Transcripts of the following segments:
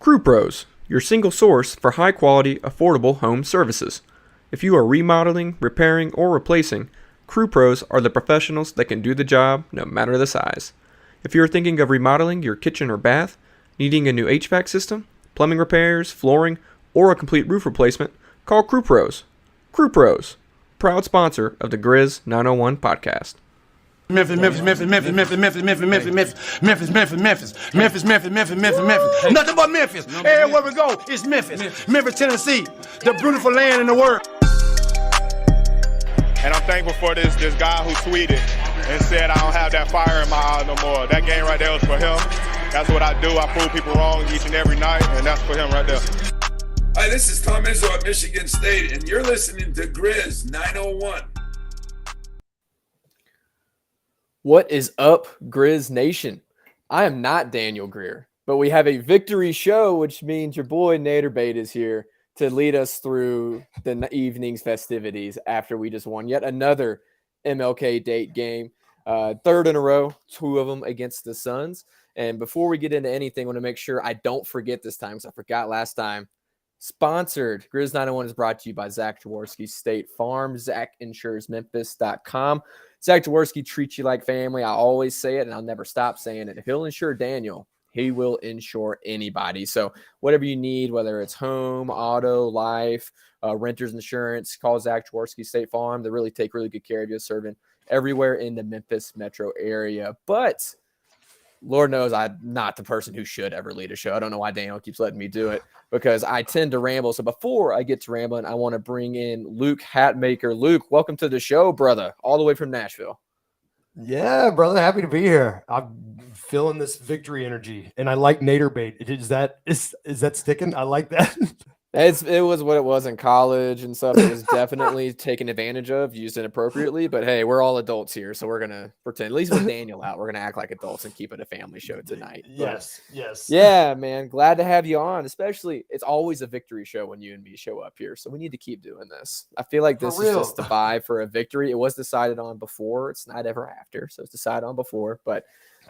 Crew Pros, your single source for high-quality, affordable home services. If you are remodeling, repairing, or replacing, Crew Pros are the professionals that can do the job no matter the size. If you are thinking of remodeling your kitchen or bath, needing a new HVAC system, plumbing repairs, flooring, or a complete roof replacement, call Crew Pros. Crew Pros, proud sponsor of the Grizz 901 podcast. Memphis. Nothing but Memphis. Everywhere we go, it's Memphis. Memphis, Tennessee, the beautiful land in the world. And I'm thankful for this guy who tweeted and said I don't have that fire in my eye no more. That game right there was for him. That's what I do. I prove people wrong each and every night, and that's for him right there. Hi, this is Tom Izzo at Michigan State, and you're listening to Grizz 901. What is up, Grizz Nation? I am not Daniel Greer, but we have a victory show, which means your boy Nader Bate is here to lead us through the evening's festivities after we just won yet another MLK date game. Third in a row, two of them against the Suns. And before we get into anything, I want to make sure I don't forget this time because I forgot last time. Sponsored, Grizz 901 is brought to you by Zach Jaworski State Farm, ZachInsuresMemphis.com. Zach Jaworski treats you like family. I always say it, and I'll never stop saying it. If he'll insure Daniel, he will insure anybody. So whatever you need, whether it's home, auto, life, renter's insurance, call Zach Jaworski State Farm. They really take really good care of you, serving everywhere in the Memphis metro area. But Lord knows I'm not the person who should ever lead a show. I don't know why Daniel keeps letting me do it because I tend to ramble. So before I get to rambling, I want to bring in Luke Hatmaker. Luke, welcome to the show, brother, all the way from Nashville. Yeah, brother, happy to be here. I'm feeling this victory energy, and I like Nader Bate. Is that sticking? I like that. It was what it was in college and stuff. It was definitely taken advantage of, used inappropriately. But hey, we're all adults here, so we're gonna pretend. At least with Daniel out, we're gonna act like adults and keep it a family show tonight. Yes. Yeah, man, glad to have you on. Especially, it's always a victory show when you and me show up here, so we need to keep doing this. I feel like this is just the vibe for a victory. It was decided on before. It's not ever after, so it's decided on before. But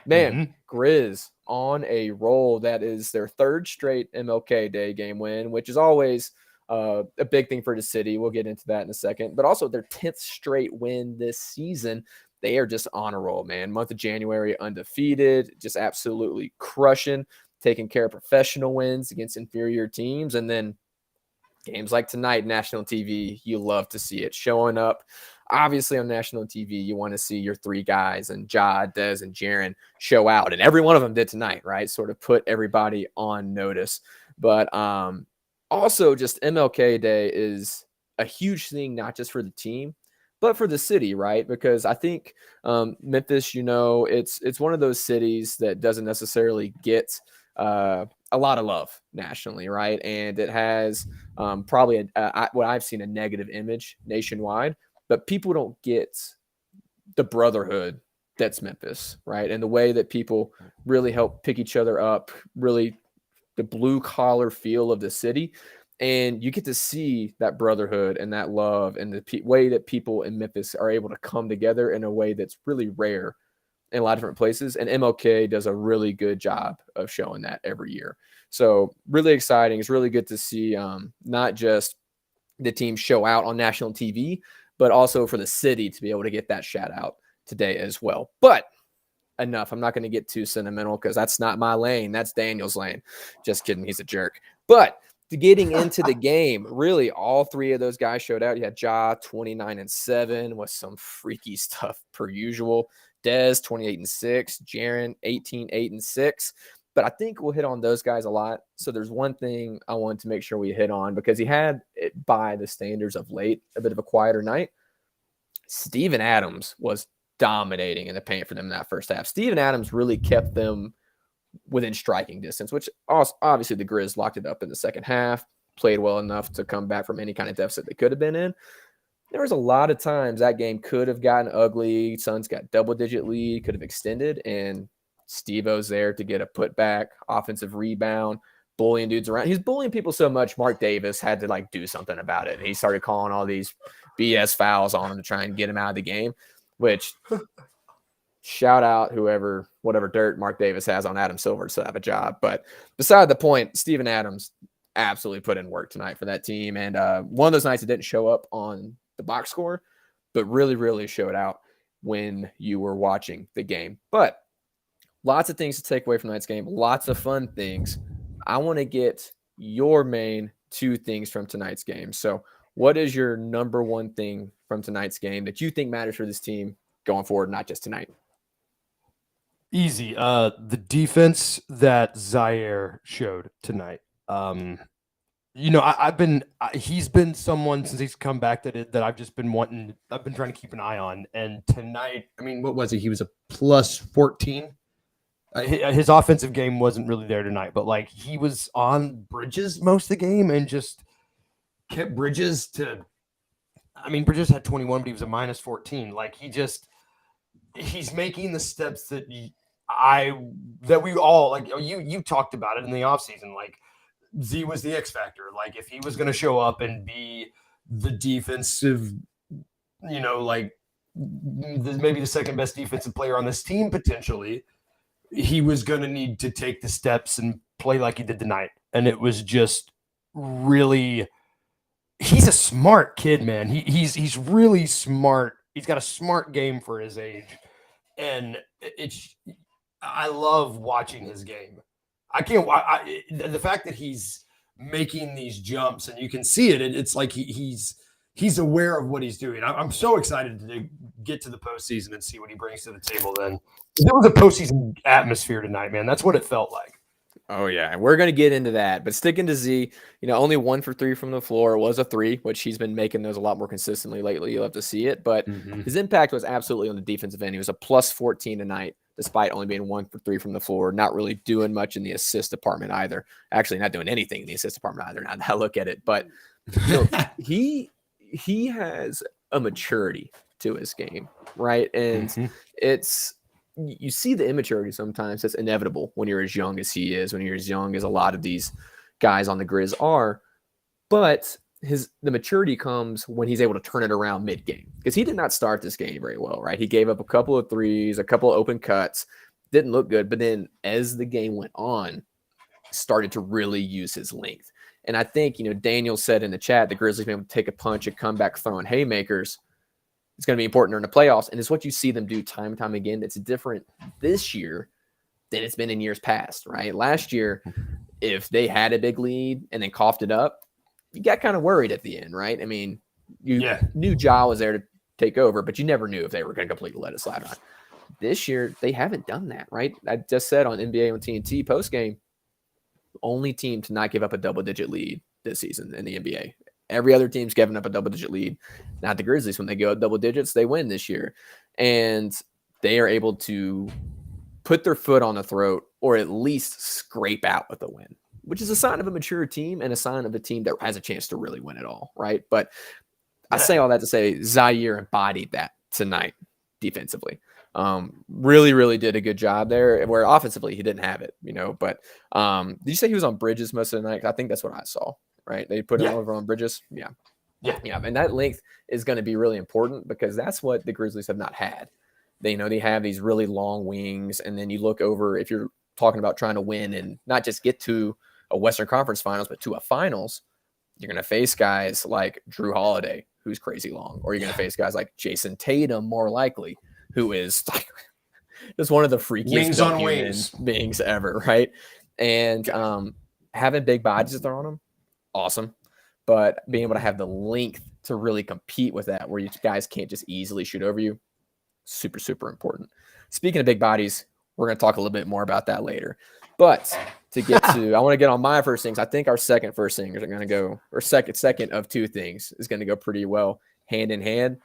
man, Grizz on a roll. That is their third straight MLK Day game win, which is always a big thing for the city. We'll get into that in a second. But also their 10th straight win this season. They are just on a roll, man. Month of January undefeated, just absolutely crushing, taking care of professional wins against inferior teams. And then games like tonight, national TV, you love to see it showing up. Obviously, on national TV, you want to see your three guys and Ja, Des, and Jaren show out. And every one of them did tonight, right? Sort of put everybody on notice. But also, just MLK Day is a huge thing, not just for the team, but for the city, right? Because I think Memphis, it's one of those cities that doesn't necessarily get a lot of love nationally, right? And it has probably what I've seen a negative image nationwide. But people don't get the brotherhood that's Memphis, right? And the way that people really help pick each other up, really the blue collar feel of the city. And you get to see that brotherhood and that love and the way that people in Memphis are able to come together in a way that's really rare in a lot of different places. And MLK does a really good job of showing that every year. So really exciting. It's really good to see not just the team show out on national TV, but also for the city to be able to get that shout out today as well. But enough. I'm not going to get too sentimental because that's not my lane. That's Daniel's lane. Just kidding. He's a jerk. But getting into the game, really all three of those guys showed out. You had Ja 29-7 with some freaky stuff per usual. Des 28-6. Jaren 18-8-6. But I think we'll hit on those guys a lot. So there's one thing I wanted to make sure we hit on because he had it by the standards of late, a bit of a quieter night. Steven Adams was dominating in the paint for them in that first half. Steven Adams really kept them within striking distance, which also, obviously the Grizz locked it up in the second half, played well enough to come back from any kind of deficit they could have been in. There was a lot of times that game could have gotten ugly. Suns got double-digit lead, could have extended, and Steve-O's there to get a putback, offensive rebound, bullying dudes around. He's bullying people so much, Mark Davis had to do something about it. He started calling all these BS fouls on him to try and get him out of the game, which shout out whatever dirt Mark Davis has on Adam Silver to have a job. But beside the point, Steven Adams absolutely put in work tonight for that team. And one of those nights it didn't show up on the box score, but really, really showed out when you were watching the game. But lots of things to take away from tonight's game, lots of fun things. I want to get your main 2 things from tonight's game. So what is your number 1 thing from tonight's game that you think matters for this team going forward, not just tonight? Easy. The defense that Zaire showed tonight. He's been someone since he's come back that I've just been wanting. I've been trying to keep an eye on. And tonight, I mean, what was it? He was a plus 14. His offensive game wasn't really there tonight, but like he was on Bridges most of the game and just kept Bridges to. I mean, Bridges had 21, but he was a minus 14. Like he's making the steps that we all like. You talked about it in the offseason. Like Z was the X factor. Like if he was going to show up and be the defensive, maybe the second best defensive player on this team potentially, he was going to need to take the steps and play like he did tonight. And it was just really. He's a smart kid, man. He's really smart. He's got a smart game for his age, and I love watching his game. The fact that he's making these jumps and you can see it. It's like he's aware of what he's doing. I'm so excited to get to the postseason and see what he brings to the table. Then there was a postseason atmosphere tonight, man. That's what it felt like. Oh, yeah, and we're going to get into that. But sticking to Z, only 1 for 3 from the floor. It was a 3, which he's been making those a lot more consistently lately. You'll have to see it. But his impact was absolutely on the defensive end. He was a plus 14 tonight, despite only being 1 for 3 from the floor, not really doing much in the assist department either. Actually, not doing anything in the assist department either, now that I look at it. But he has a maturity to his game, right? And you see the immaturity sometimes. That's inevitable when you're as young as he is, when you're as young as a lot of these guys on the Grizz are. But the maturity comes when he's able to turn it around mid-game, because he did not start this game very well, right? He gave up a couple of threes, a couple of open cuts, didn't look good. But then as the game went on, started to really use his length. And I think, Daniel said in the chat, the Grizzlies been able to take a punch and come back throwing haymakers. It's going to be important during the playoffs, and it's what you see them do time and time again. It's different this year than it's been in years past, right? Last year, if they had a big lead and then coughed it up, you got kind of worried at the end, right? I mean, you knew Ja was there to take over, but you never knew if they were going to completely let it slide on. This year, they haven't done that, right? I just said on NBA on TNT postgame, only team to not give up a double-digit lead this season in the NBA. Every other team's giving up a double-digit lead. Not the Grizzlies. When they go double digits, they win this year. And they are able to put their foot on the throat or at least scrape out with a win, which is a sign of a mature team and a sign of a team that has a chance to really win it all, right? But I say all that to say Zaire embodied that tonight defensively. Really, really did a good job there, where offensively he didn't have it, But did you say he was on Bridges most of the night? I think that's what I saw. Right? They put him over on Bridges. Yeah. And that length is going to be really important, because that's what the Grizzlies have not had. They have these really long wings. And then you look over, if you're talking about trying to win and not just get to a Western Conference Finals, but to a finals, you're going to face guys like Drew Holiday, who's crazy long, or you're going to face guys like Jason Tatum, more likely, who is like just one of the freakiest wings on wings beings ever. Right. And having big bodies thrown on them, awesome. But being able to have the length to really compete with that, where you guys can't just easily shoot over you, super, super important. Speaking of big bodies, we're going to talk a little bit more about that later. But to get to, I want to get on my first things. I think our second first things are going to go, or second of 2 things is going to go pretty well hand in hand.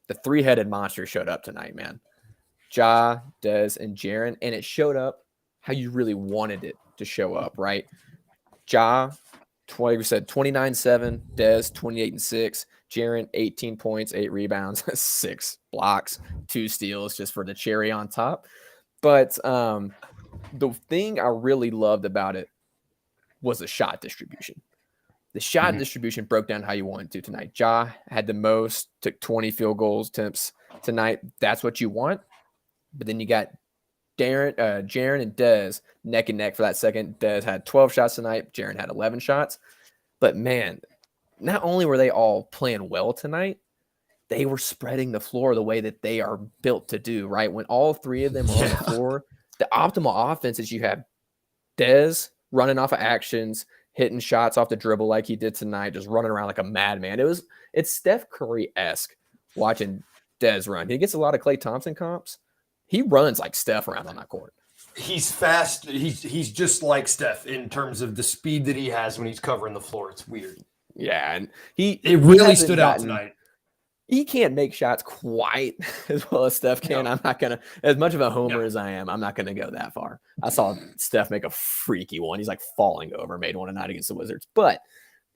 The 3-headed monster showed up tonight, man. Ja, Des, and Jaren, and it showed up how you really wanted it to show up, right? Ja, we said 29-7, Des 28-6, Jaren 18 points, 8 rebounds, 6 blocks, 2 steals, just for the cherry on top. But the thing I really loved about it was the shot distribution. The shot distribution broke down how you wanted to tonight. Ja had the most, took 20 field goals attempts tonight. That's what you want. But then you got Jaren and Dez neck and neck for that second. Dez had 12 shots tonight. Jaren had 11 shots. But man, not only were they all playing well tonight, they were spreading the floor the way that they are built to do, right? When all three of them are on the floor, the optimal offense is you have Dez running off of actions, hitting shots off the dribble like he did tonight, just running around like a madman. It's Steph Curry-esque watching Dez run. He gets a lot of Klay Thompson comps. He runs like Steph around on that court. He's fast. He's just like Steph in terms of the speed that he has when he's covering the floor. It's weird. Yeah, and it really stood out tonight. He can't make shots quite as well as Steph can. No. I'm not gonna, as much of a homer as I am, I'm not gonna go that far. I saw Steph make a freaky one. He's like falling over, made one tonight against the Wizards, but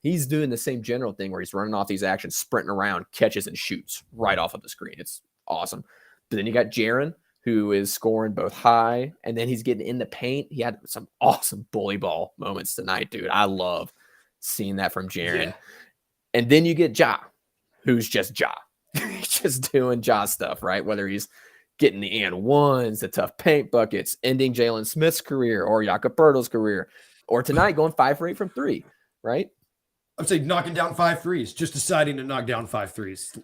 he's doing the same general thing where he's running off these actions, sprinting around, catches and shoots right off of the screen. It's awesome. But then you got Jaren, who is scoring both high, and then he's getting in the paint. He had some awesome bully ball moments tonight, dude. I love seeing that from Jaren. Yeah. And then you get Ja, who's just Ja. He's just doing Ja stuff, right? Whether he's getting the and ones, the tough paint buckets, ending Jalen Smith's career or Jakob Poeltl's career, or tonight going 5 for 8 from 3, right? I'm saying knocking down 5 threes, just deciding to knock down 5 threes.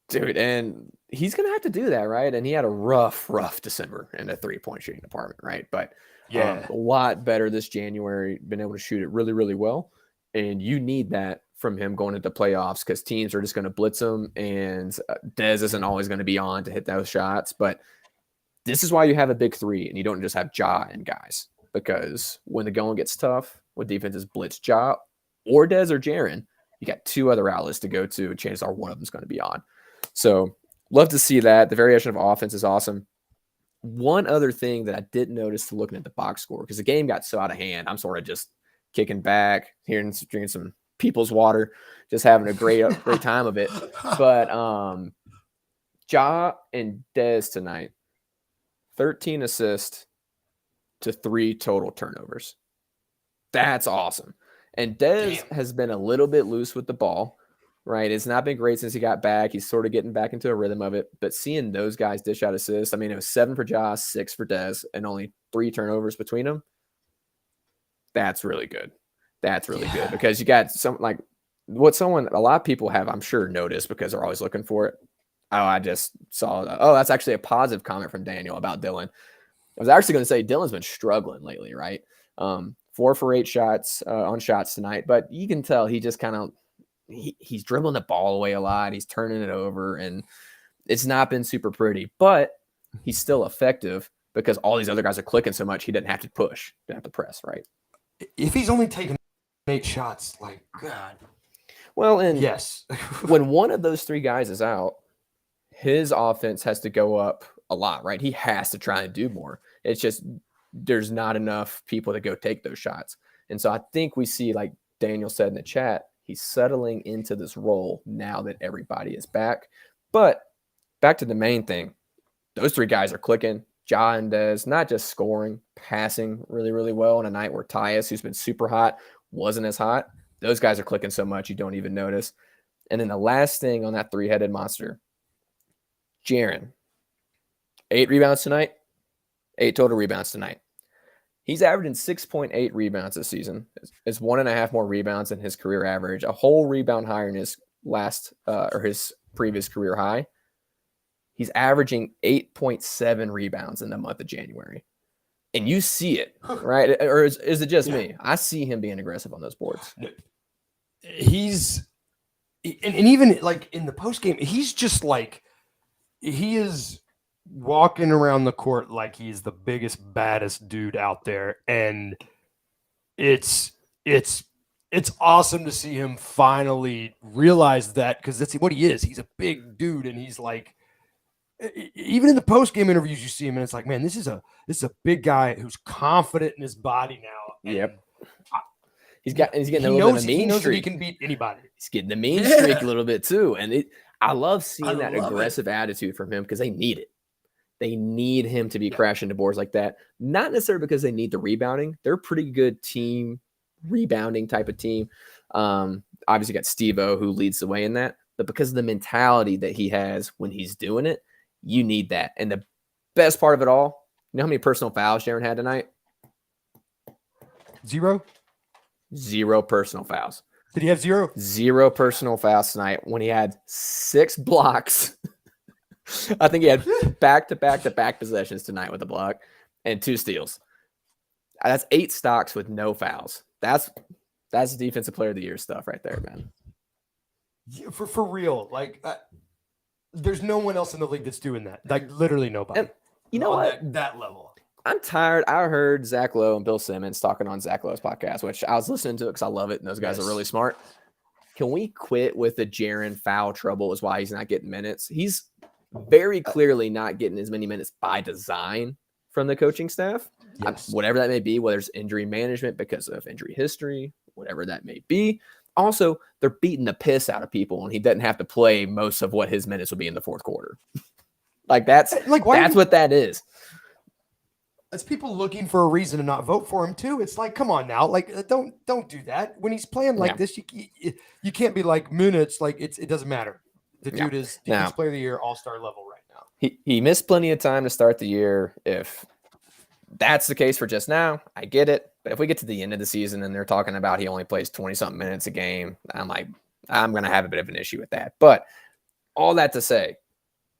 Dude, and he's going to have to do that, right? And he had a rough December in the three-point shooting department, right? But a lot better this January, been able to shoot it really, really well. And you need that from him going into playoffs because teams are just going to blitz him, and Dez isn't always going to be on to hit those shots. But this is why you have a big three, and you don't just have Ja and guys, because when the going gets tough, when defenses blitz Ja or Dez or Jaren, you got 2 other outlets to go to. Chances are one of them's going to be on. So love to see that. The variation of offense is awesome. One other thing that I did notice to looking at the box score, because the game got so out of hand, I'm sort of just kicking back, drinking some people's water, just having a great time of it. But Ja and Dez tonight, 13 assists to 3 total turnovers. That's awesome. And Dez has been a little bit loose with the ball. Right. It's not been great since he got back. He's sort of getting back into a rhythm of it. But seeing those guys dish out assists, I mean, it was 7 for Ja, 6 for Dez, and only 3 turnovers between them. That's really good. That's really good because you got some like what a lot of people have, I'm sure, noticed because they're always looking for it. Oh, I just saw that. Oh, that's actually a positive comment from Daniel about Dylan. I was actually going to say Dylan's been struggling lately, right? 4 for 8 shots on shots tonight, but you can tell he just kind of, he's dribbling the ball away a lot. He's turning it over, and it's not been super pretty, but he's still effective because all these other guys are clicking so much he didn't have to push, didn't have to press, right? If he's only taking 8 shots, like, God. Well, and yes, when one of those 3 guys is out, his offense has to go up a lot, right? He has to try and do more. It's just there's not enough people to go take those shots. And so I think we see, like Daniel said in the chat, he's settling into this role now that everybody is back. But back to the main thing, those 3 guys are clicking. Ja and Dez, not just scoring, passing really, really well on a night where Tyus, who's been super hot, wasn't as hot. Those guys are clicking so much you don't even notice. And then the last thing on that 3-headed monster, Jaren, 8 rebounds tonight, 8 total rebounds tonight. He's averaging 6.8 rebounds this season. It's 1.5 more rebounds than his career average, a whole rebound higher than his his previous career high. He's averaging 8.7 rebounds in the month of January. And you see it, right? Or is it just me? I see him being aggressive on those boards. And even like in the postgame, he's just like, he is walking around the court like he's the biggest, baddest dude out there. And it's awesome to see him finally realize that, because that's what he is. He's a big dude, and he's like, even in the post-game interviews, you see him, and it's like, man, this is a big guy who's confident in his body now. Yep. He's getting a little bit of a mean streak. He can beat anybody. He's getting the mean streak a little bit too. And I love seeing that aggressive attitude from him because they need it. They need him to be crashing the boards like that. Not necessarily because they need the rebounding. They're a pretty good team, rebounding type of team. Obviously got Steve-O who leads the way in that. But because of the mentality that he has when he's doing it, you need that. And the best part of it all, you know how many personal fouls Jaren had tonight? 0? 0 personal fouls. Did he have 0? 0 personal fouls tonight when he had 6 blocks. I think he had back-to-back possessions tonight with a block and 2 steals. That's 8 stocks with no fouls. That's defensive player of the year stuff right there, man. Yeah, for real. Like, there's no one else in the league that's doing that. Like, literally nobody. And you know what? That level. I'm tired. I heard Zach Lowe and Bill Simmons talking on Zach Lowe's podcast, which I was listening to because I love it, and those guys are really smart. Can we quit with the Jaren foul trouble is why he's not getting minutes? He's very clearly not getting as many minutes by design from the coaching staff. Yes. Whatever that may be, whether it's injury management because of injury history, whatever that may be. Also, they're beating the piss out of people, and he doesn't have to play most of what his minutes will be in the fourth quarter. That's what that is. It's people looking for a reason to not vote for him too. It's like, come on now, like don't do that. When he's playing like this, you can't be like minutes. Like it doesn't matter. The dude is defensive player of the year, all-star level right now. He missed plenty of time to start the year. If that's the case for just now, I get it. But if we get to the end of the season and they're talking about he only plays 20-something minutes a game, I'm going to have a bit of an issue with that. But all that to say,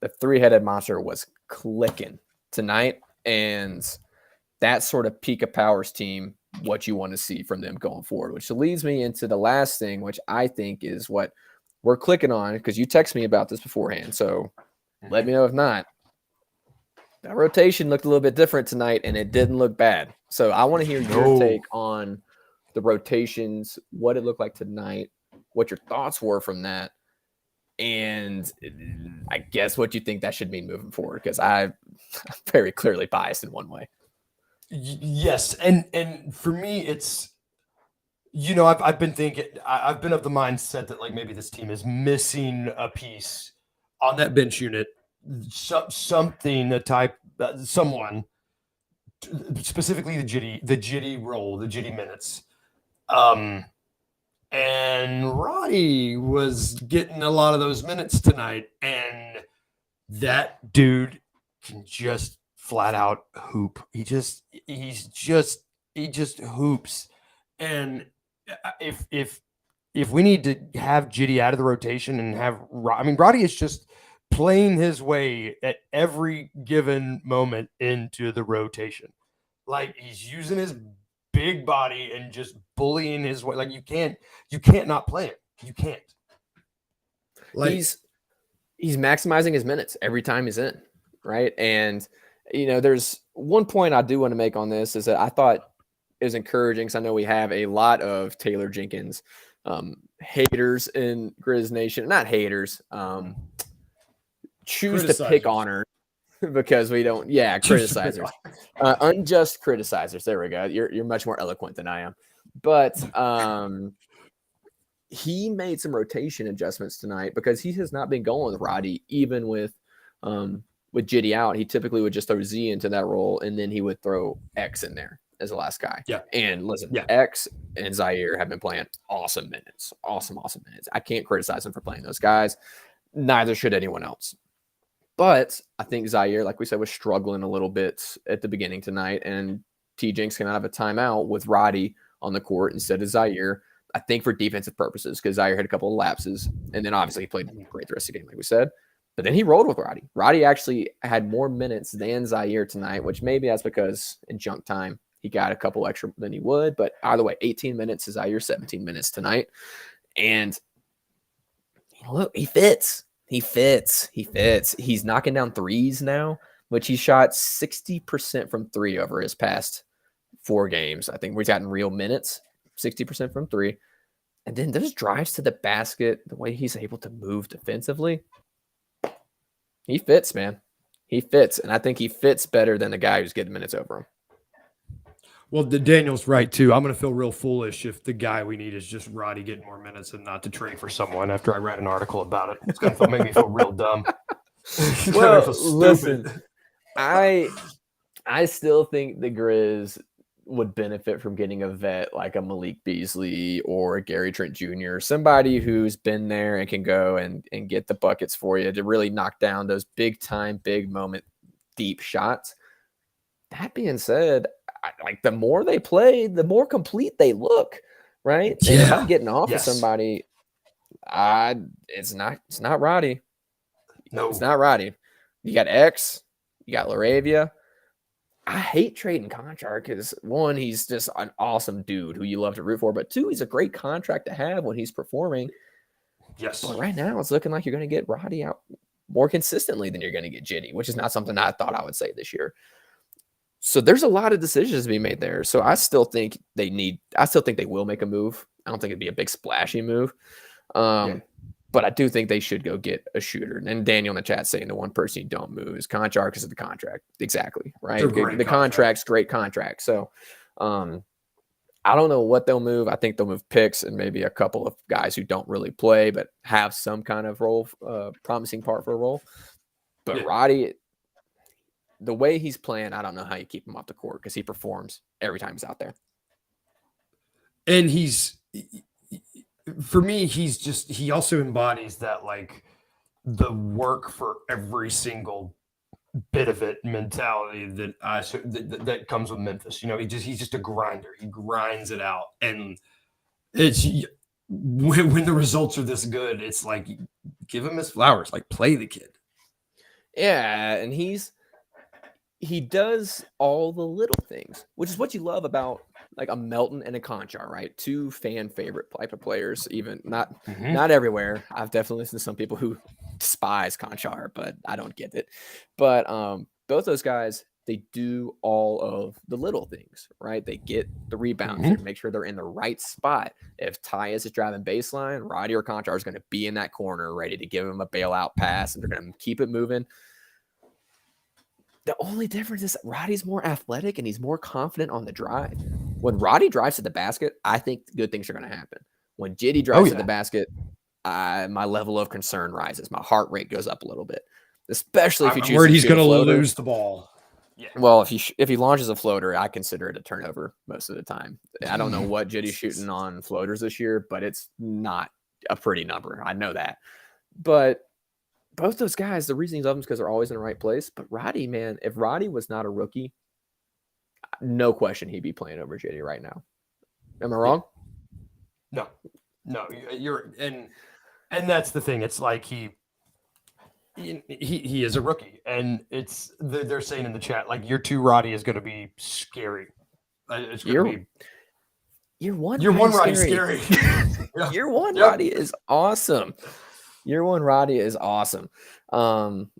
the three-headed monster was clicking tonight, and that sort of peak of powers team, what you want to see from them going forward, which leads me into the last thing, which I think is what we're clicking on, because you texted me about this beforehand. So let me know if not. That rotation looked a little bit different tonight, and it didn't look bad. So I want to hear your take on the rotations, what it looked like tonight, what your thoughts were from that, and I guess what you think that should mean moving forward, because I'm very clearly biased in one way. Yes, and for me, it's I've been thinking, I've been of the mindset that like maybe this team is missing a piece on that bench unit, something someone, specifically the Jitty role, the Jitty minutes. And Roddy was getting a lot of those minutes tonight, and that dude can just flat out hoop. He just hoops. And if we need to have Jitty out of the rotation and have Roddy is just playing his way at every given moment into the rotation. Like he's using his big body and just bullying his way. Like you can't not play him. You can't. Like he's maximizing his minutes every time he's in, right? And there's one point I do want to make on this is that I thought it was encouraging, because I know we have a lot of Taylor Jenkins haters in Grizz Nation. Not haters, choose to pick on her because we don't. Yeah, criticizers, unjust criticizers. There we go. You're much more eloquent than I am. But he made some rotation adjustments tonight because he has not been going with Roddy, even with Jitty out. He typically would just throw Z into that role, and then he would throw X in there as the last guy. Yeah. And listen, X and Zaire have been playing awesome minutes. Awesome minutes. I can't criticize them for playing those guys. Neither should anyone else. But I think Zaire, like we said, was struggling a little bit at the beginning tonight, and T. Jenks came out of a timeout with Roddy on the court instead of Zaire, I think for defensive purposes, because Zaire had a couple of lapses, and then obviously he played great the rest of the game, like we said. But then he rolled with Roddy. Roddy actually had more minutes than Zaire tonight, which maybe that's because in junk time he got a couple extra than he would. But either way, 18 minutes to Zaire, 17 minutes tonight. And look, he fits. He's knocking down threes now, which he shot 60% from three over his past 4 games. I think he's gotten real minutes, 60% from three. And then those drives to the basket, the way he's able to move defensively, he fits, man. He fits. And I think he fits better than the guy who's getting minutes over him. Well, Daniel's right, too. I'm going to feel real foolish if the guy we need is just Roddy getting more minutes and not to trade for someone after I read an article about it. It's going to make me feel real dumb. Well, listen, I still think the Grizz would benefit from getting a vet like a Malik Beasley or a Gary Trent Jr., somebody who's been there and can go and get the buckets for you to really knock down those big time, big moment deep shots. That being said, like the more they play, the more complete they look, right? And if I'm getting off of somebody, it's not Roddy. No, it's not Roddy. You got X, you got Laravia. I hate trading Conchar because one, he's just an awesome dude who you love to root for, but two, he's a great contract to have when he's performing. Yes. But right now, it's looking like you're going to get Roddy out more consistently than you're going to get Jitty, which is not something I thought I would say this year. So there's a lot of decisions to be made there. So I still think they will make a move. I don't think it'd be a big splashy move. But I do think they should go get a shooter. And Daniel in the chat saying the one person you don't move is Conchar because of the contract. Exactly. Right. The contract's great contract. So I don't know what they'll move. I think they'll move picks and maybe a couple of guys who don't really play, but have some kind of role, promising part for a role. But Roddy, the way he's playing, I don't know how you keep him off the court because he performs every time he's out there. And for me, he also embodies that, like, the work for every single bit of it mentality that comes with Memphis. You know, he's just a grinder. He grinds it out. And it's when the results are this good, it's like, give him his flowers, like, play the kid. Yeah. And he does all the little things, which is what you love about like a Melton and a Conchar, right? Two fan favorite type of players, even not everywhere. I've definitely listened to some people who despise Conchar, but I don't get it. But both those guys, they do all of the little things, right? They get the rebounds and make sure they're in the right spot. If Tyus is driving baseline, Roddy or Conchar is going to be in that corner ready to give him a bailout pass, and they're going to keep it moving. The only difference is that Roddy's more athletic and he's more confident on the drive. When Roddy drives to the basket, I think good things are going to happen. When Jitty drives to the basket, my level of concern rises. My heart rate goes up a little bit, especially if you choose. I'm worried he's going to lose the ball. Yeah. Well, if he launches a floater, I consider it a turnover most of the time. I don't know what Jitty's shooting on floaters this year, but it's not a pretty number. I know that. But both those guys, the reason he loves them is because they're always in the right place. But Roddy, man, if Roddy was not a rookie, no question he'd be playing over Jitty right now. Am I wrong? No, you're and that's the thing. It's like he is a rookie, and they're saying in the chat like year 2 Roddy is going to be scary. It's going to be year one. Year 1 Roddy's scary. Year 1 Roddy is awesome. Year 1 Roddy is awesome.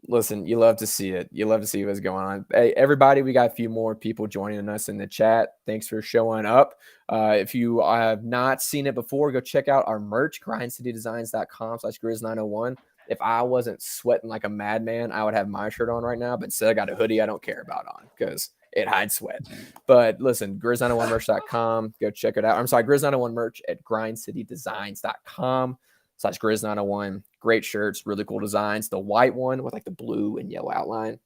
Listen, you love to see it. You love to see what's going on. Hey, everybody, we got a few more people joining us in the chat. Thanks for showing up. If you have not seen it before, go check out our merch, grindcitydesigns.com/Grizz901. If I wasn't sweating like a madman, I would have my shirt on right now, but instead I got a hoodie I don't care about on because it hides sweat. But listen, Grizz901merch.com. Go check it out. I'm sorry, Grizz901 merch at grindcitydesigns.com/Grizz901. Great shirts, really cool designs. The white one with like the blue and yellow outline,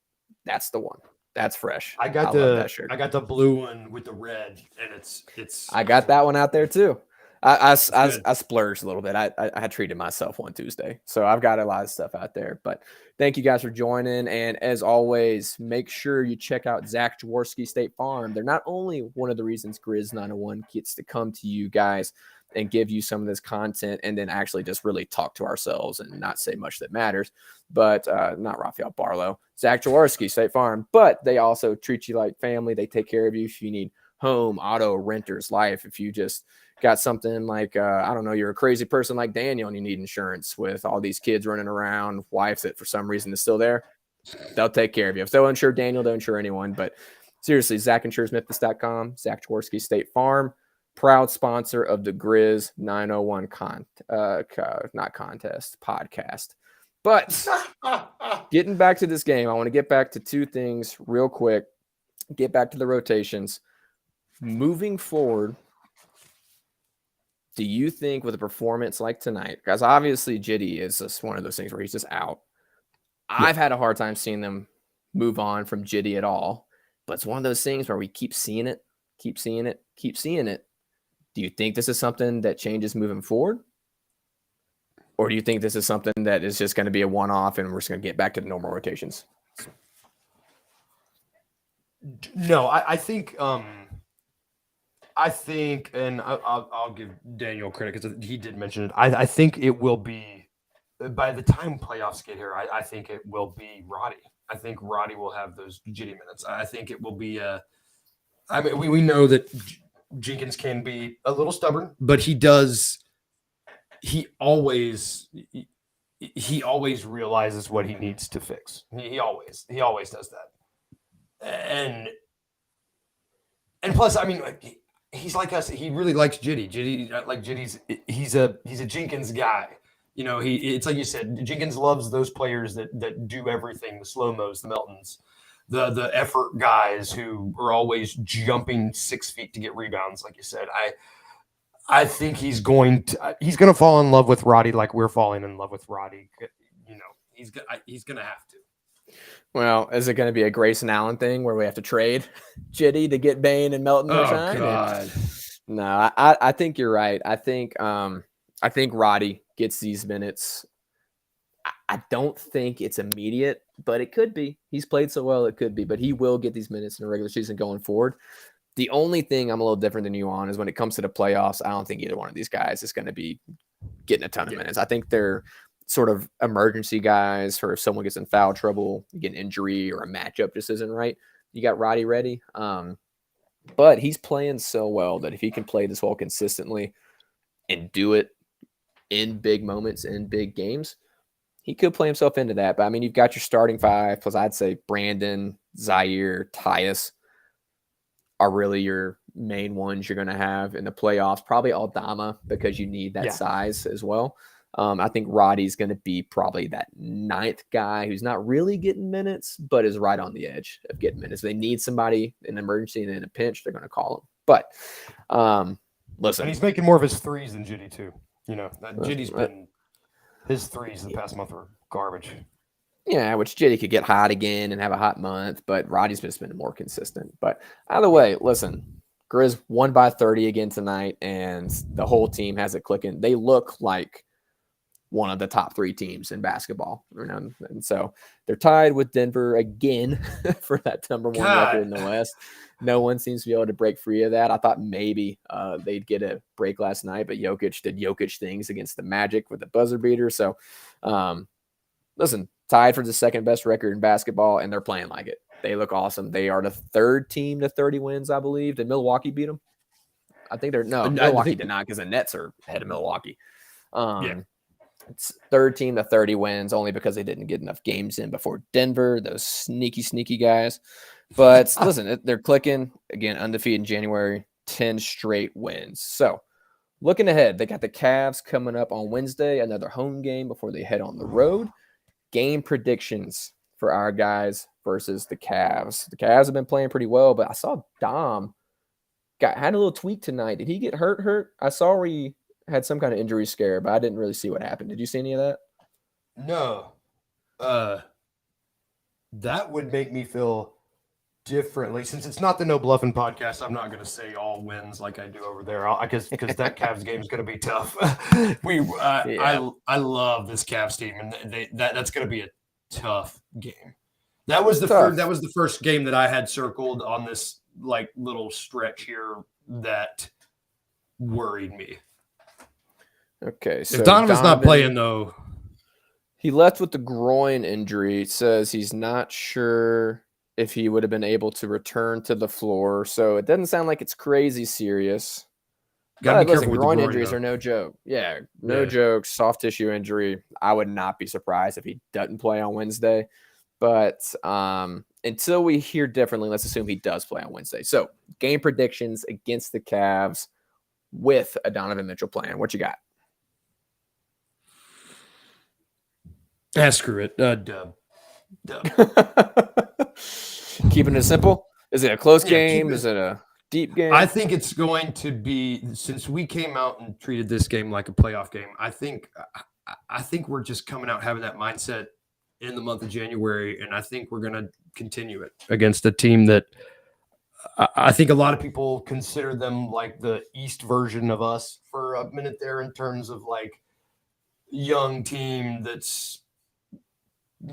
that's the one. That's fresh. I love that shirt. I got the blue one with the red, and it's. I got that one out there too. I splurged a little bit. I treated myself one Tuesday, so I've got a lot of stuff out there. But thank you guys for joining, and as always, make sure you check out Zach Jaworski State Farm. They're not only one of the reasons Grizz 901 gets to come to you guys and give you some of this content and then actually just really talk to ourselves and not say much that matters, but not Raphael Barlow, Zach Jaworski State Farm, but they also treat you like family. They take care of you if you need home, auto, renters, life. If you just got something like, I don't know, you're a crazy person like Daniel and you need insurance with all these kids running around, wife that for some reason is still there, they'll take care of you. If they'll insure Daniel, they'll insure anyone. But seriously, ZachInsuresMemphis.com, Zach Jaworski State Farm, proud sponsor of the Grizz 901 podcast. But getting back to this game, I want to get back to two things real quick. Get back to the rotations. Moving forward, do you think with a performance like tonight, because obviously Jitty is just one of those things where he's just out. Yeah. I've had a hard time seeing them move on from Jitty at all, but it's one of those things where we keep seeing it. Do you think this is something that changes moving forward? Or do you think this is something that is just going to be a one-off and we're just going to get back to the normal rotations? No, I think and I'll give Daniel credit because he did mention it. I think it will be by the time playoffs get here. I think it will be Roddy. I think Roddy will have those jitty minutes. I think it will be. I mean, we know that Jenkins can be a little stubborn, but he does. He always realizes what he needs to fix. He always does that. And plus, I mean, he's like us. He really likes Jitty. He's a Jenkins guy. You know, it's like you said, Jenkins loves those players that do everything, the slow-mos, the Meltons, the effort guys who are always jumping 6 feet to get rebounds, like you said. I think he's going to fall in love with Roddy like we're falling in love with Roddy. You know, he's going to have to. Well, is it going to be a Grayson Allen thing where we have to trade Jitty to get Bane and Melton more time? God. No, I think you're right. I think Roddy gets these minutes. I don't think it's immediate, but it could be. He's played so well, it could be. But he will get these minutes in the regular season going forward. The only thing I'm a little different than you on is when it comes to the playoffs, I don't think either one of these guys is going to be getting a ton of minutes. I think they're sort of emergency guys for if someone gets in foul trouble, you get an injury or a matchup just isn't right. You got Roddy ready. But he's playing so well that if he can play this well consistently and do it in big moments, in big games, he could play himself into that. But I mean, you've got your starting five, plus I'd say Brandon, Zaire, Tyus are really your main ones you're going to have in the playoffs. Probably Aldama because you need that size as well. I think Roddy's going to be probably that ninth guy who's not really getting minutes, but is right on the edge of getting minutes. They need somebody in an emergency and in a pinch, they're going to call him. But listen. And he's making more of his threes than Jitty, too. You know, Jitty's been his threes the past month are garbage. Yeah, which Jitty could get hot again and have a hot month, but Roddy's just been more consistent. But either way, listen, Grizz won by 30 again tonight, and the whole team has it clicking. They look like one of the top three teams in basketball. You know? And so they're tied with Denver again for that number one record in the West. No one seems to be able to break free of that. I thought maybe they'd get a break last night, but Jokic did Jokic things against the Magic with the buzzer beater. So, listen, tied for the second best record in basketball, and they're playing like it. They look awesome. They are the third team to 30 wins, I believe. Did Milwaukee beat them? I think Milwaukee did not because the Nets are ahead of Milwaukee. It's third team to 30 wins only because they didn't get enough games in before Denver, those sneaky guys. But listen, they're clicking. Again, undefeated in January, 10 straight wins. So looking ahead, they got the Cavs coming up on Wednesday, another home game before they head on the road. Game predictions for our guys versus the Cavs. The Cavs have been playing pretty well, but I saw Dom had a little tweak tonight. Did he get hurt? I saw where he had some kind of injury scare, but I didn't really see what happened. Did you see any of that? No. That would make me feel differently. Since it's not the No Bluffing podcast, I'm not going to say all wins like I do over there because that Cavs game is going to be tough. I love this Cavs team, and that's going to be a tough game. That was the first game that I had circled on this like little stretch here that worried me. Okay, so if Donovan's not playing though, he left with the groin injury. It says he's not sure if he would have been able to return to the floor. So it doesn't sound like it's crazy serious. Gotta be careful with groin injuries are no joke. Yeah, no joke. Soft tissue injury. I would not be surprised if he doesn't play on Wednesday. But until we hear differently, let's assume he does play on Wednesday. So game predictions against the Cavs with a Donovan Mitchell playing. What you got? Screw it. Dub. Keeping it simple. Is it a close game? Is it a deep game? I think it's going to be, since we came out and treated this game like a playoff game, I think we're just coming out having that mindset in the month of January, and I think we're going to continue it against a team that I think a lot of people consider them like the East version of us for a minute there in terms of like young team that's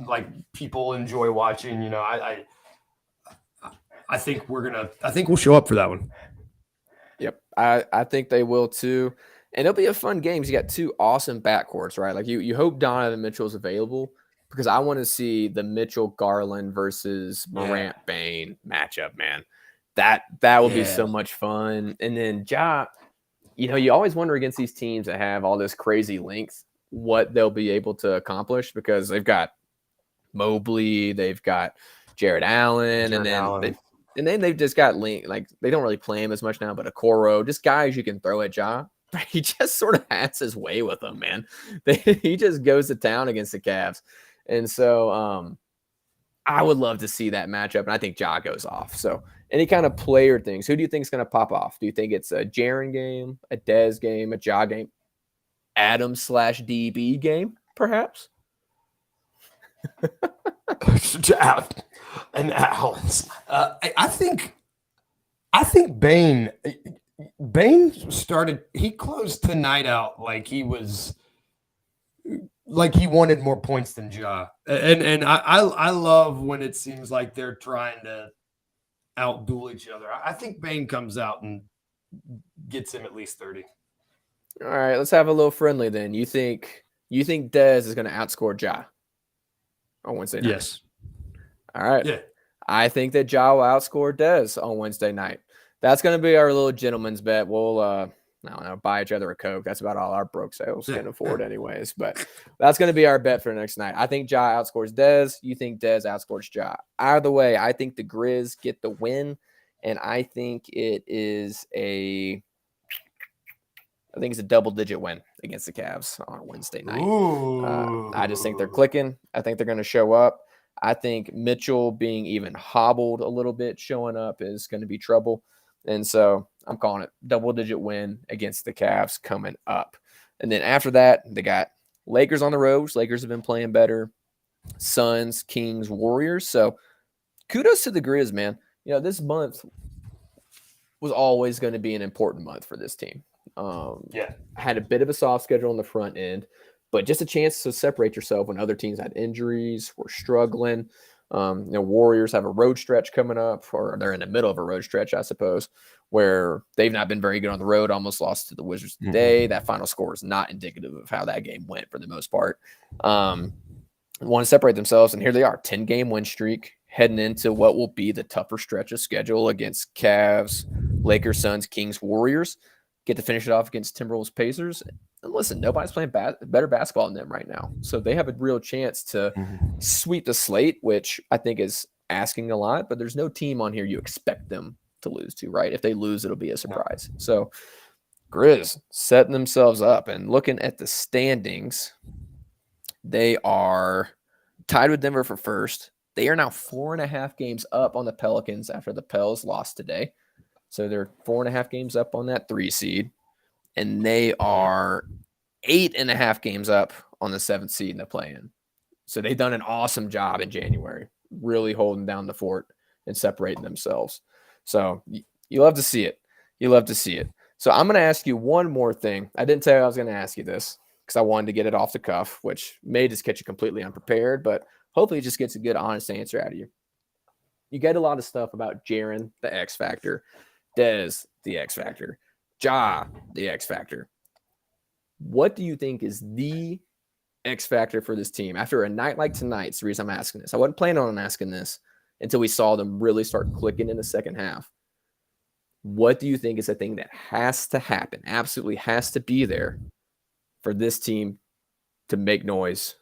like people enjoy watching. You know, I think we'll show up for that one. Yep, I think they will too. And it'll be a fun game. You got two awesome backcourts, right? Like you hope Donovan Mitchell's available because I want to see the Mitchell Garland versus Morant Bane matchup, man. That would be so much fun. And then you always wonder against these teams that have all this crazy length what they'll be able to accomplish because they've got Mobley, they've got Jared Allen, and then they've just got length. Like they don't really play him as much now, but Okoro, just guys you can throw at Ja. He just sort of has his way with them, man. He just goes to town against the Cavs. And so I would love to see that matchup, and I think Ja goes off. So any kind of player things, who do you think is going to pop off? Do you think it's a Jaren game, a Dez game, a Ja game, Adam/DB game, perhaps? And Allen's. I think Bane started. He closed tonight out like he wanted more points than Ja, and I love when it seems like they're trying to outduel each other. I think Bane comes out and gets him at least 30. All right, let's have a little friendly then. You think Dez is going to outscore Ja on Wednesday night? Yes. All right. Yeah. I think that Ja will outscore Dez on Wednesday night. That's going to be our little gentleman's bet. We'll, I don't know, buy each other a Coke. That's about all our broke sales can afford anyways. But that's going to be our bet for the next night. I think Ja outscores Dez. You think Dez outscores Ja. Either way, I think the Grizz get the win. And I think it's a double-digit win against the Cavs on Wednesday night. I just think they're clicking. I think they're going to show up. I think Mitchell being even hobbled a little bit, showing up is going to be trouble. And so I'm calling it double-digit win against the Cavs coming up. And then after that, they got Lakers on the road. Lakers have been playing better. Suns, Kings, Warriors. So kudos to the Grizz, man. This month was always going to be an important month for this team. Had a bit of a soft schedule on the front end, but just a chance to separate yourself when other teams had injuries, were struggling. Warriors have a road stretch coming up, or they're in the middle of a road stretch, I suppose, where they've not been very good on the road, almost lost to the Wizards today. That final score is not indicative of how that game went for the most part. Want to separate themselves, and here they are, 10-game win streak, heading into what will be the tougher stretch of schedule against Cavs, Lakers, Suns, Kings, Warriors. Get to finish it off against Timberwolves, Pacers. And listen, nobody's playing better basketball than them right now. So they have a real chance to sweep the slate, which I think is asking a lot, but there's no team on here you expect them to lose to, right? If they lose, it'll be a surprise. So Grizz setting themselves up, and looking at the standings, they are tied with Denver for first. They are now 4.5 games up on the Pelicans after the Pels lost today. So they're 4.5 games up on that 3 seed. And they are 8.5 games up on the 7th seed in the play-in. So they've done an awesome job in January, really holding down the fort and separating themselves. So you love to see it. You love to see it. So I'm going to ask you one more thing. I didn't tell you I was going to ask you this because I wanted to get it off the cuff, which may just catch you completely unprepared, but hopefully it just gets a good, honest answer out of you. You get a lot of stuff about Jaren, the X Factor, Dez, the X Factor, Ja, the X Factor. What do you think is the X Factor for this team after a night like tonight's the reason I'm asking this? I wasn't planning on asking this until we saw them really start clicking in the second half. What do you think is the thing that has to happen, absolutely has to be there for this team to make noise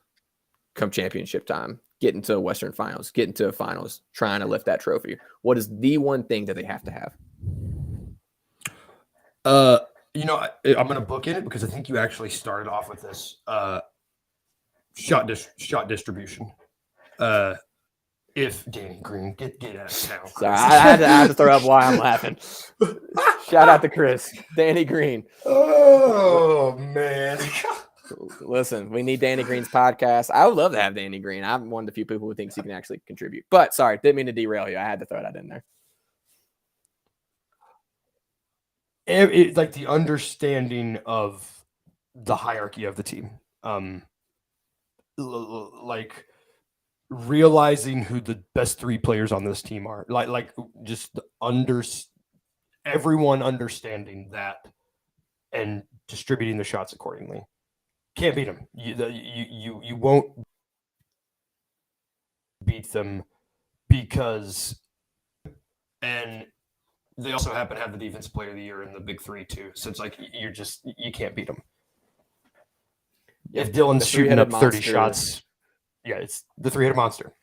come championship time, get into a Western Finals, get into a finals, trying to lift that trophy? What is the one thing that they have to have? I'm going to book in it because I think you actually started off with this shot distribution. If Danny Green get out of town. Sorry, I had to throw up why I'm laughing. Shout out to Chris, Danny Green. Oh man. Listen, we need Danny Green's podcast. I would love to have Danny Green. I'm one of the few people who thinks he can actually contribute. But sorry, didn't mean to derail you. I had to throw that in there. It's like the understanding of the hierarchy of the team. Like realizing who the best 3 players on this team are, like just everyone understanding that and distributing the shots accordingly. Can't beat them. You won't beat them because, and they also happen to have the defensive player of the year in the big 3 too. So it's like you can't beat them. If Dylan's shooting up 30 shots, yeah, it's the 3-headed monster.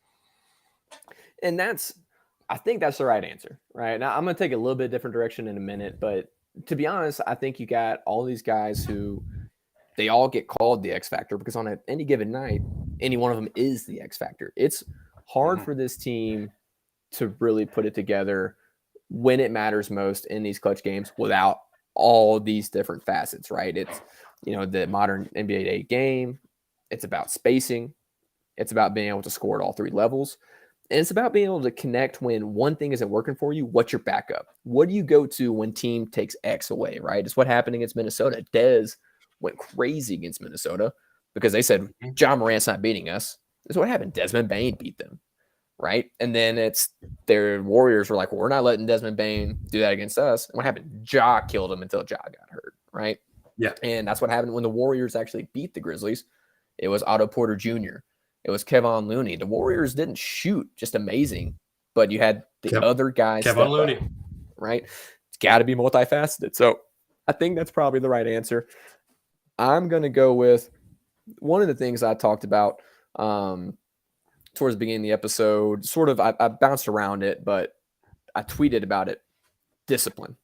And I think that's the right answer, right? Now I'm going to take a little bit different direction in a minute, but to be honest, I think you got all these guys who they all get called the X Factor because on any given night, any one of them is the X Factor. It's hard for this team to really put it together when it matters most in these clutch games without all these different facets, right? It's, the modern NBA game. It's about spacing. It's about being able to score at all 3 levels. And it's about being able to connect when one thing isn't working for you. What's your backup? What do you go to when team takes X away, right? It's what happened against Minnesota. Dez went crazy against Minnesota because they said, John Morant's not beating us. That's what happened. Desmond Bane beat them, right? And then their Warriors were like, well, we're not letting Desmond Bane do that against us. And what happened? Ja killed him until Ja got hurt, right? Yeah. And that's what happened when the Warriors actually beat the Grizzlies. It was Otto Porter Jr., it was Kevon Looney. The Warriors didn't shoot just amazing, but you had the other guys. Kevon Looney. Right? It's got to be multifaceted. So I think that's probably the right answer. I'm going to go with one of the things I talked about towards the beginning of the episode. Sort of, I bounced around it, but I tweeted about it. Discipline.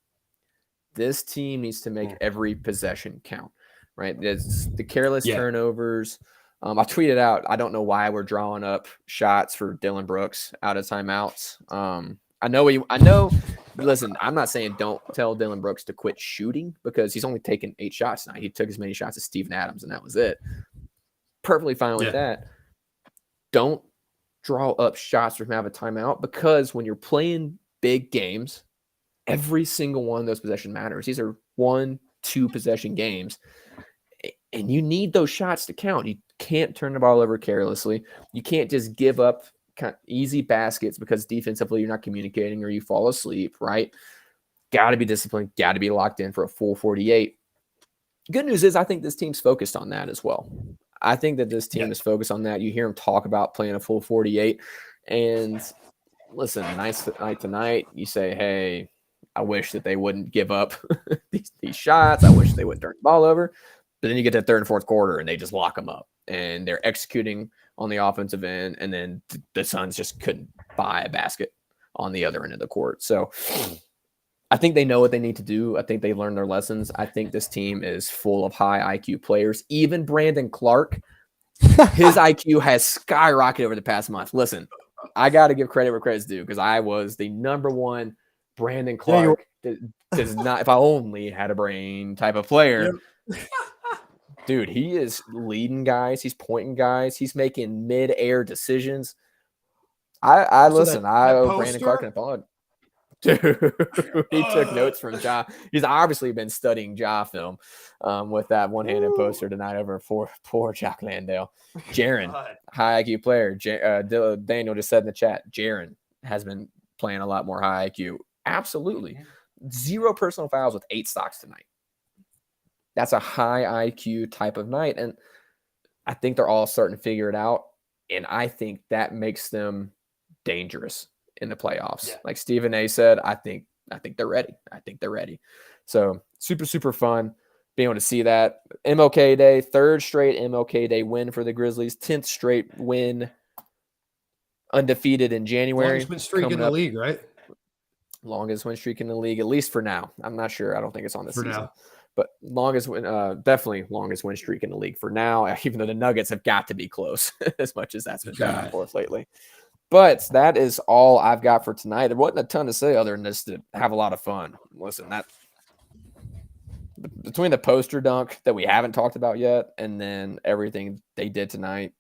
This team needs to make every possession count, right? There's the careless turnovers. I tweeted out, I don't know why we're drawing up shots for Dylan Brooks out of timeouts. I know. Listen, I'm not saying don't tell Dylan Brooks to quit shooting because he's only taken 8 shots tonight. He took as many shots as Steven Adams, and that was it. Perfectly fine with that. Don't draw up shots from out of a timeout because when you're playing big games, every single one of those possessions matters. These are 1-2 possession games, and you need those shots to count. You can't turn the ball over carelessly. You can't just give up kind of easy baskets because defensively you're not communicating or you fall asleep, right? Got to be disciplined, got to be locked in for a full 48. Good news is I think this team's focused on that as well. I think that this team is focused on that. You hear them talk about playing a full 48. And listen, night to night, you say, hey, I wish that they wouldn't give up these shots. I wish they wouldn't turn the ball over. But then you get to third and fourth quarter and they just lock them up. And they're executing on the offensive end. And then the Suns just couldn't buy a basket on the other end of the court. So I think they know what they need to do. I think they learned their lessons. I think this team is full of high IQ players. Even Brandon Clark, his IQ has skyrocketed over the past month. Listen, I got to give credit where credit's due because I was the number one Brandon Clark. Does not, if I only had a brain type of player. Dude, he is leading guys. He's pointing guys. He's making mid-air decisions. I owe Brandon Clark an apology. Dude, he took notes from Ja. He's obviously been studying Ja film with that one-handed poster tonight over poor Jack Landale. Jaren, high IQ player. Daniel just said in the chat, Jaren has been playing a lot more high IQ. Absolutely. 0 personal fouls with 8 stocks tonight. That's a high IQ type of night. And I think they're all starting to figure it out. And I think that makes them dangerous in the playoffs. Yeah. Like Stephen A said, I think they're ready. I think they're ready. So super, super fun being able to see that. MLK Day, 3rd straight MLK Day win for the Grizzlies, 10th straight win, undefeated in January. Longest win streak in the league, right? Longest win streak in the league, at least for now. I'm not sure. I don't think it's on this season. Now. But definitely longest win streak in the league for now, even though the Nuggets have got to be close as much as that's been back and forth lately. But that is all I've got for tonight. There wasn't a ton to say other than just to have a lot of fun. Listen, that between the poster dunk that we haven't talked about yet and then everything they did tonight,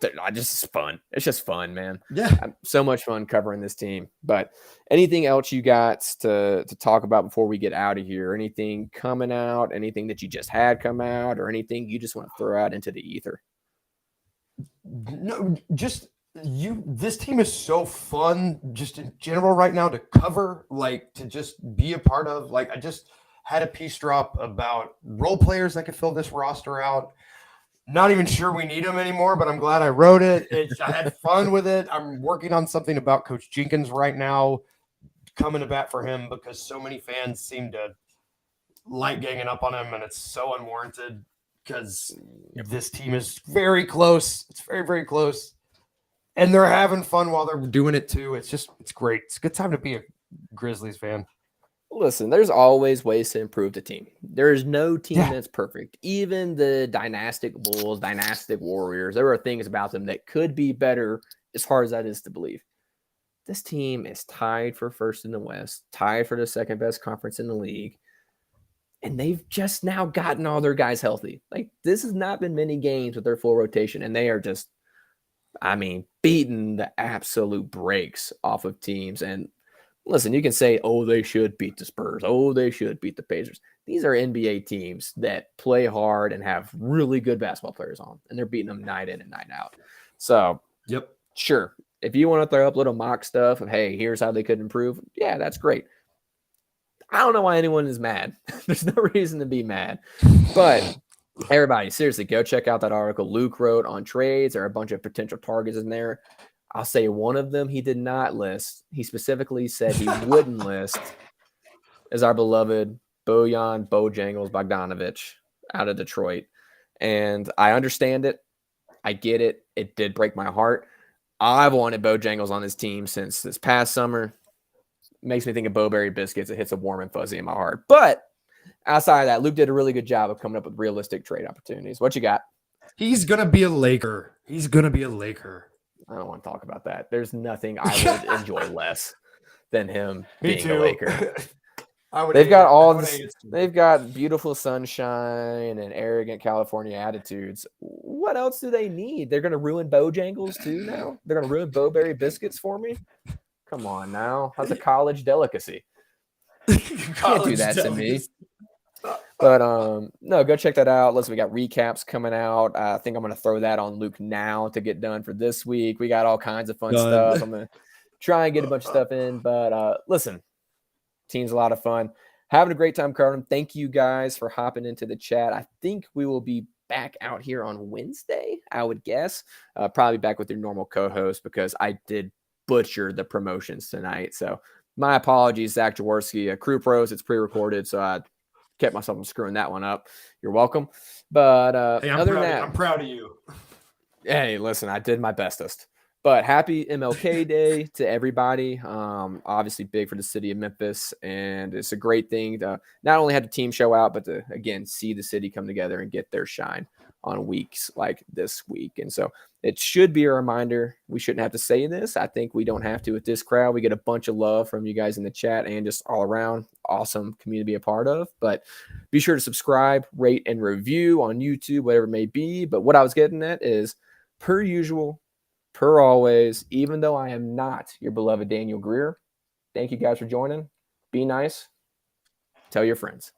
it's fun. It's just fun, man. Yeah. So much fun covering this team. But anything else you got to talk about before we get out of here? Anything coming out? Anything that you just had come out? Or anything you just want to throw out into the ether? No, just you. This team is so fun, just in general right now to cover, like to just be a part of. Like I just had a piece drop about role players that could fill this roster out. Not even sure we need them anymore, but I'm glad I wrote it. I had fun with it. I'm working on something about Coach Jenkins right now, coming to bat for him because so many fans seem to like ganging up on him, and it's so unwarranted because this team is very close. It's very, very close. And they're having fun while they're doing it too. It's great. It's a good time to be a Grizzlies fan. Listen, there's always ways to improve the team. There is no team that's perfect. Even the dynastic Bulls, dynastic Warriors, there are things about them that could be better, as hard as that is to believe. This team is tied for first in the West, tied for the second best conference in the league, and they've just now gotten all their guys healthy. Like, this has not been many games with their full rotation, and they are just, beating the absolute brakes off of teams. And listen, you can say, oh, they should beat the Spurs. Oh, they should beat the Pacers. These are NBA teams that play hard and have really good basketball players on, and they're beating them night in and night out. So, sure, if you want to throw up little mock stuff of, hey, here's how they could improve, yeah, that's great. I don't know why anyone is mad. There's no reason to be mad. But everybody, seriously, go check out that article Luke wrote on trades. There are a bunch of potential targets in there. I'll say one of them he did not list. He specifically said he wouldn't list is our beloved Bojan Bogdanovic out of Detroit. And I understand it. I get it. It did break my heart. I've wanted Bojangles on this team since this past summer. Makes me think of Bowberry biscuits. It hits a warm and fuzzy in my heart. But outside of that, Luke did a really good job of coming up with realistic trade opportunities. What you got? He's going to be a Laker. He's going to be a Laker. I don't want to talk about that. There's nothing I would enjoy less than him being a Laker. They've got beautiful sunshine and arrogant California attitudes. What else do they need? They're going to ruin Bojangles too now? They're going to ruin Bowberry biscuits for me? Come on now. That's a college delicacy. You can't do that to me. But no, go check that out. Listen, we got recaps coming out. I think I'm going to throw that on Luke now to get done for this week. We got all kinds of fun stuff. I'm going to try and get a bunch of stuff in. But listen, team's a lot of fun. Having a great time covering them. Thank you guys for hopping into the chat. I think we will be back out here on Wednesday, I would guess. Probably back with your normal co-host because I did butcher the promotions tonight. So my apologies, Zach Jaworski. Crew Pros, it's pre-recorded, so I kept myself from screwing that one up. You're welcome. But hey, other than that, I'm proud of you. Hey, listen, I did my bestest. But happy MLK Day to everybody. Obviously big for the city of Memphis, and it's a great thing to not only have the team show out, but to, again, see the city come together and get their shine on weeks like this week. And so it should be a reminder. We shouldn't have to say this. I think we don't have to with this crowd. We get a bunch of love from you guys in the chat and just all around. Awesome community to be a part of. But be sure to subscribe, rate, and review on YouTube, whatever it may be. But what I was getting at is, per usual, per always, even though I am not your beloved Daniel Greer, thank you guys for joining. Be nice. Tell your friends.